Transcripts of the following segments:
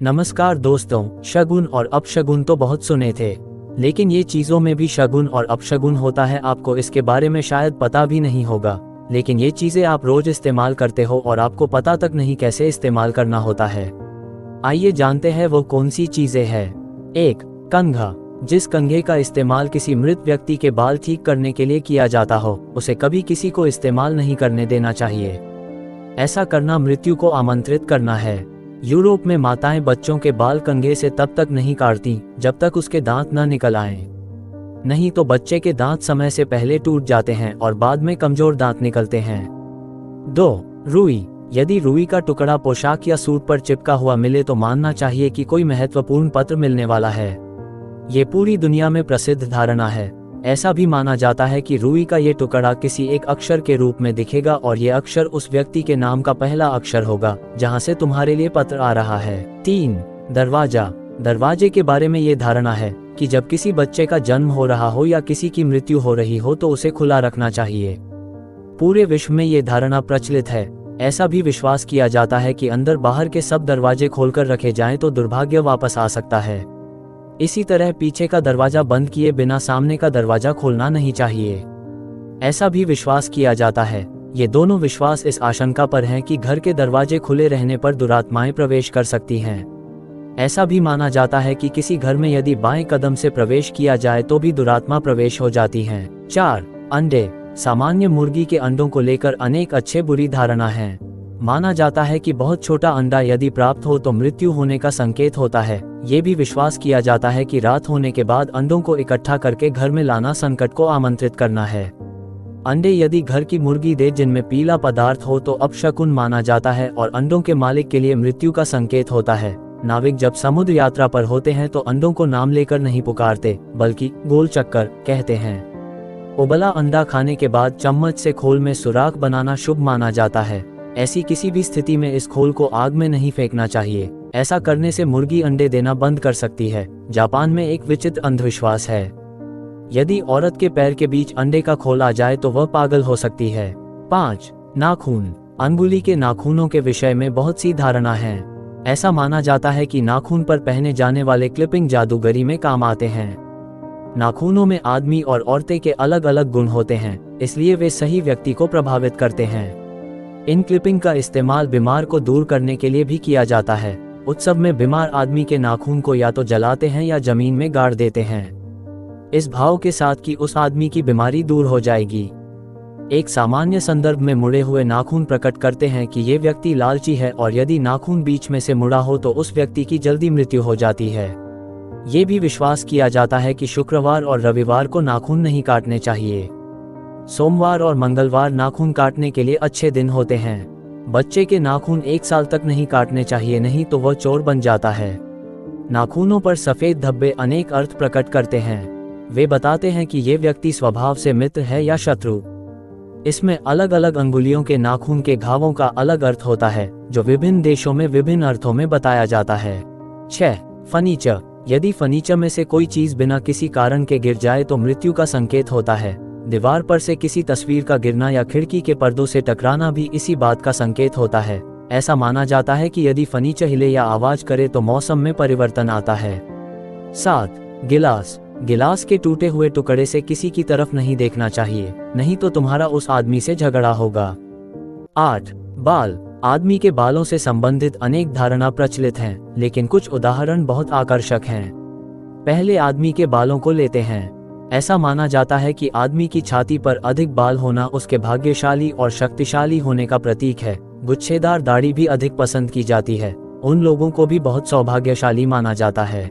नमस्कार दोस्तों, शगुन और अपशगुन तो बहुत सुने थे, लेकिन ये चीज़ों में भी शगुन और अपशगुन होता है। आपको इसके बारे में शायद पता भी नहीं होगा, लेकिन ये चीज़ें आप रोज इस्तेमाल करते हो और आपको पता तक नहीं कैसे इस्तेमाल करना होता है। आइए जानते हैं वो कौन सी चीज़ें हैं। 1. कंघा। जिस कंघे का इस्तेमाल किसी मृत व्यक्ति के बाल ठीक करने के लिए किया जाता हो, उसे कभी किसी को इस्तेमाल नहीं करने देना चाहिए। ऐसा करना मृत्यु को आमंत्रित करना है। यूरोप में माताएं बच्चों के बाल कंघे से तब तक नहीं काटती जब तक उसके दांत न निकल आएं। नहीं तो बच्चे के दांत समय से पहले टूट जाते हैं और बाद में कमजोर दांत निकलते हैं। 2. रुई। यदि रुई का टुकड़ा पोशाक या सूट पर चिपका हुआ मिले तो मानना चाहिए कि कोई महत्वपूर्ण पत्र मिलने वाला है। ये पूरी दुनिया में प्रसिद्ध धारणा है। ऐसा भी माना जाता है कि रुई का ये टुकड़ा किसी एक अक्षर के रूप में दिखेगा और ये अक्षर उस व्यक्ति के नाम का पहला अक्षर होगा जहां से तुम्हारे लिए पत्र आ रहा है। 3. दरवाजा। दरवाजे के बारे में ये धारणा है कि जब किसी बच्चे का जन्म हो रहा हो या किसी की मृत्यु हो रही हो तो उसे खुला रखना चाहिए। पूरे विश्व में ये धारणा प्रचलित है। ऐसा भी विश्वास किया जाता है कि अंदर बाहर के सब दरवाजे खोलकर रखे जाएं तो दुर्भाग्य वापस आ सकता है। इसी तरह पीछे का दरवाजा बंद किए बिना सामने का दरवाजा खोलना नहीं चाहिए। ऐसा भी विश्वास किया जाता है। ये दोनों विश्वास इस आशंका पर हैं कि घर के दरवाजे खुले रहने पर दुरात्माएं प्रवेश कर सकती हैं। ऐसा भी माना जाता है कि किसी घर में यदि बाएं कदम से प्रवेश किया जाए तो भी दुरात्मा प्रवेश हो जाती हैं। 4. अंडे। सामान्य मुर्गी के अंडों को लेकर अनेक अच्छे बुरी धारणा है। माना जाता है कि बहुत छोटा अंडा यदि प्राप्त हो तो मृत्यु होने का संकेत होता है। ये भी विश्वास किया जाता है कि रात होने के बाद अंडों को इकट्ठा करके घर में लाना संकट को आमंत्रित करना है। अंडे यदि घर की मुर्गी दे जिनमें पीला पदार्थ हो तो अपशकुन माना जाता है और अंडों के मालिक के लिए मृत्यु का संकेत होता है। नाविक जब समुद्र यात्रा पर होते हैं तो अंडों को नाम लेकर नहीं पुकारते बल्कि गोल चक्कर कहते हैं। उबला अंडा खाने के बाद चम्मच से खोल में सुराख बनाना शुभ माना जाता है। ऐसी किसी भी स्थिति में इस खोल को आग में नहीं फेंकना चाहिए। ऐसा करने से मुर्गी अंडे देना बंद कर सकती है। जापान में एक विचित्र अंधविश्वास है। यदि औरत के पैर के बीच अंडे का खोल आ जाए तो वह पागल हो सकती है। 5. नाखून। अंगुली के नाखूनों के विषय में बहुत सी धारणा है। ऐसा माना जाता है कि नाखून पर पहने जाने वाले क्लिपिंग जादूगरी में काम आते हैं। नाखूनों में आदमी और औरतें के अलग अलग गुण होते हैं, इसलिए वे सही व्यक्ति को प्रभावित करते हैं। इन क्लिपिंग का इस्तेमाल बीमार को दूर करने के लिए भी किया जाता है। उत्सव में बीमार आदमी के नाखून को या तो जलाते हैं या जमीन में गाड़ देते हैं, इस भाव के साथ कि उस आदमी की बीमारी दूर हो जाएगी। एक सामान्य संदर्भ में मुड़े हुए नाखून प्रकट करते हैं कि ये व्यक्ति लालची है और यदि नाखून बीच में से मुड़ा हो तो उस व्यक्ति की जल्दी मृत्यु हो जाती है। ये भी विश्वास किया जाता है कि शुक्रवार और रविवार को नाखून नहीं काटने चाहिए। सोमवार और मंगलवार नाखून काटने के लिए अच्छे दिन होते हैं। बच्चे के नाखून 1 साल तक नहीं काटने चाहिए, नहीं तो वह चोर बन जाता है। नाखूनों पर सफेद धब्बे अनेक अर्थ प्रकट करते हैं। वे बताते हैं कि ये व्यक्ति स्वभाव से मित्र है या शत्रु। इसमें अलग अलग अंगुलियों के नाखून के घावों का अलग अर्थ होता है, जो विभिन्न देशों में विभिन्न अर्थों में बताया जाता है। 6. फर्नीचर। यदि फर्नीचर में से कोई चीज बिना किसी कारण के गिर जाए तो मृत्यु का संकेत होता है। दीवार पर से किसी तस्वीर का गिरना या खिड़की के पर्दों से टकराना भी इसी बात का संकेत होता है। ऐसा माना जाता है कि यदि फर्नीचर हिले या आवाज करे तो मौसम में परिवर्तन आता है। 7. गिलास। गिलास के टूटे हुए टुकड़े से किसी की तरफ नहीं देखना चाहिए, नहीं तो तुम्हारा उस आदमी से झगड़ा होगा। 8. बाल। आदमी के बालों से संबंधित अनेक धारणा प्रचलित हैं, लेकिन कुछ उदाहरण बहुत आकर्षक हैं। पहले आदमी के बालों को लेते हैं। ऐसा माना जाता है कि आदमी की छाती पर अधिक बाल होना उसके भाग्यशाली और शक्तिशाली होने का प्रतीक है। गुच्छेदार दाढ़ी भी अधिक पसंद की जाती है। उन लोगों को भी बहुत सौभाग्यशाली माना जाता है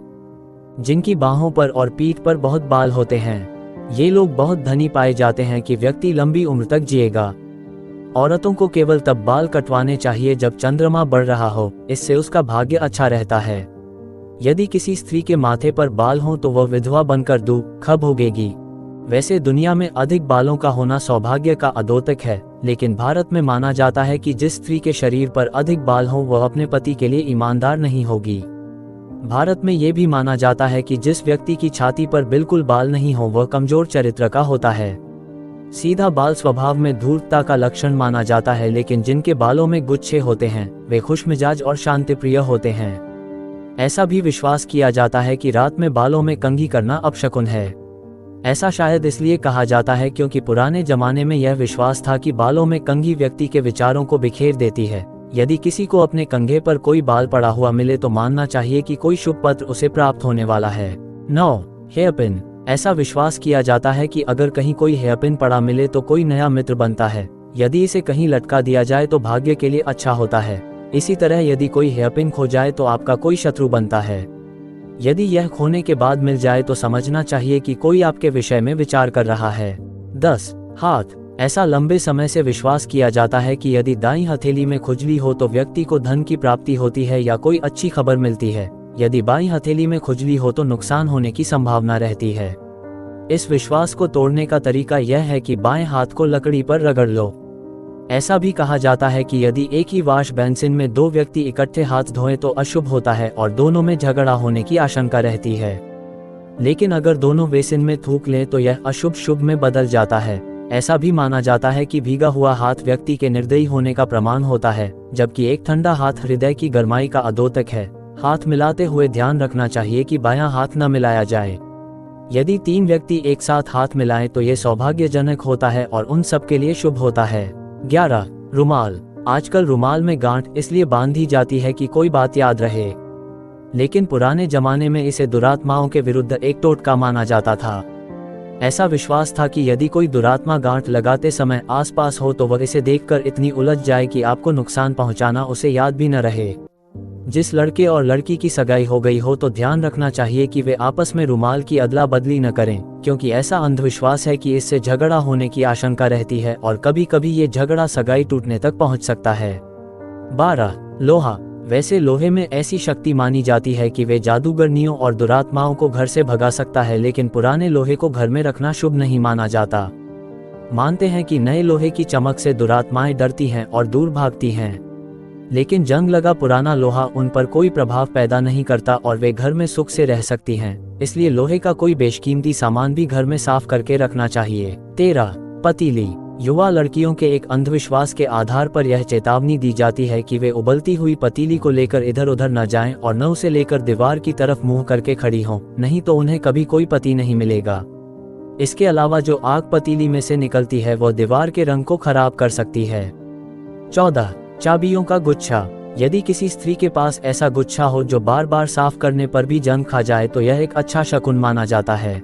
जिनकी बाहों पर और पीठ पर बहुत बाल होते हैं। ये लोग बहुत धनी पाए जाते हैं कि व्यक्ति लंबी उम्र तक जिएगा। औरतों को केवल तब बाल कटवाने चाहिए जब चंद्रमा बढ़ रहा हो, इससे उसका भाग्य अच्छा रहता है। यदि किसी स्त्री के माथे पर बाल हों तो वह विधवा बनकर दुख भोगेगी। वैसे दुनिया में अधिक बालों का होना सौभाग्य का अद्योतक है, लेकिन भारत में माना जाता है कि जिस स्त्री के शरीर पर अधिक बाल हों वह अपने पति के लिए ईमानदार नहीं होगी। भारत में ये भी माना जाता है कि जिस व्यक्ति की छाती पर बिल्कुल बाल नहीं हो वह कमजोर चरित्र का होता है। सीधा बाल स्वभाव में धूर्तता का लक्षण माना जाता है, लेकिन जिनके बालों में गुच्छे होते हैं वे खुशमिजाज और शांतिप्रिय होते हैं। ऐसा भी विश्वास किया जाता है कि रात में बालों में कंघी करना अपशकुन है। ऐसा शायद इसलिए कहा जाता है क्योंकि पुराने जमाने में यह विश्वास था कि बालों में कंघी व्यक्ति के विचारों को बिखेर देती है। यदि किसी को अपने कंघे पर कोई बाल पड़ा हुआ मिले तो मानना चाहिए कि कोई शुभ पत्र उसे प्राप्त होने वाला है। 9. हेयरपिन। ऐसा विश्वास किया जाता है कि अगर कहीं कोई हेयरपिन पड़ा मिले तो कोई नया मित्र बनता है। यदि इसे कहीं लटका दिया जाए तो भाग्य के लिए अच्छा होता है। इसी तरह यदि कोई हेयरपिन खो जाए तो आपका कोई शत्रु बनता है। यदि यह खोने के बाद मिल जाए तो समझना चाहिए कि कोई आपके विषय में विचार कर रहा है। 10. हाथ। ऐसा लंबे समय से विश्वास किया जाता है कि यदि दाईं हथेली में खुजली हो तो व्यक्ति को धन की प्राप्ति होती है या कोई अच्छी खबर मिलती है। यदि बाईं हथेली में खुजली हो तो नुकसान होने की संभावना रहती है। इस विश्वास को तोड़ने का तरीका यह है कि बाएं हाथ को लकड़ी पर रगड़ लो। ऐसा भी कहा जाता है कि यदि एक ही वाश बेसिन में 2 व्यक्ति इकट्ठे हाथ धोएं तो अशुभ होता है और दोनों में झगड़ा होने की आशंका रहती है। लेकिन अगर दोनों बेसिन में थूक लें तो यह अशुभ शुभ में बदल जाता है। ऐसा भी माना जाता है कि भीगा हुआ हाथ व्यक्ति के निर्दयी होने का प्रमाण होता है, जबकि एक ठंडा हाथ हृदय की गर्माई का अद्योतक है। हाथ मिलाते हुए ध्यान रखना चाहिए कि बायां हाथ न मिलाया जाए। यदि 3 व्यक्ति एक साथ हाथ मिलाएं तो ये सौभाग्यजनक होता है और उन सब के लिए शुभ होता है। 11. रुमाल। आजकल रुमाल में गांठ इसलिए बांधी जाती है कि कोई बात याद रहे, लेकिन पुराने जमाने में इसे दुरात्माओं के विरुद्ध एक टोटका माना जाता था। ऐसा विश्वास था कि यदि कोई दुरात्मा गांठ लगाते समय आसपास हो तो वह इसे देखकर इतनी उलझ जाए कि आपको नुकसान पहुंचाना उसे याद भी न रहे। जिस लड़के और लड़की की सगाई हो गई हो तो ध्यान रखना चाहिए कि वे आपस में रुमाल की अदला बदली न करें, क्योंकि ऐसा अंधविश्वास है कि इससे झगड़ा होने की आशंका रहती है और कभी कभी ये झगड़ा सगाई टूटने तक पहुंच सकता है। 12. लोहा। वैसे लोहे में ऐसी शक्ति मानी जाती है कि वे जादूगरनियों और दुरात्माओं को घर से भगा सकता है, लेकिन पुराने लोहे को घर में रखना शुभ नहीं माना जाता। मानते हैं कि नए लोहे की चमक से दुरात्माएं डरती हैं और दूर भागती हैं, लेकिन जंग लगा पुराना लोहा उन पर कोई प्रभाव पैदा नहीं करता और वे घर में सुख से रह सकती हैं। इसलिए लोहे का कोई बेशकीमती सामान भी घर में साफ करके रखना चाहिए। 13. पतीली। युवा लड़कियों के एक अंधविश्वास के आधार पर यह चेतावनी दी जाती है कि वे उबलती हुई पतीली को लेकर इधर उधर न जाएं और न उसे लेकर दीवार की तरफ मुंह करके खड़ी हों, नहीं तो उन्हें कभी कोई पति नहीं मिलेगा। इसके अलावा जो आग पतीली में से निकलती है वह दीवार के रंग को खराब कर सकती है। 14. चाबियों का गुच्छा। यदि किसी स्त्री के पास ऐसा गुच्छा हो जो बार बार साफ करने पर भी जंग खा जाए तो यह एक अच्छा शकुन माना जाता है।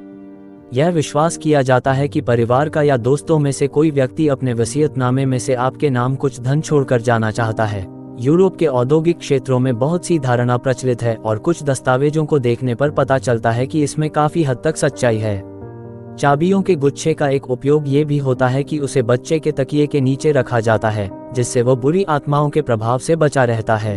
यह विश्वास किया जाता है कि परिवार का या दोस्तों में से कोई व्यक्ति अपने वसीयतनामे में से आपके नाम कुछ धन छोड़कर जाना चाहता है। यूरोप के औद्योगिक क्षेत्रों में बहुत सी धारणा प्रचलित है और कुछ दस्तावेजों को देखने पर पता चलता है कि इसमें काफी हद तक सच्चाई है। चाबियों के गुच्छे का एक उपयोग ये भी होता है कि उसे बच्चे के तकिए के नीचे रखा जाता है, जिससे वह बुरी आत्माओं के प्रभाव से बचा रहता है।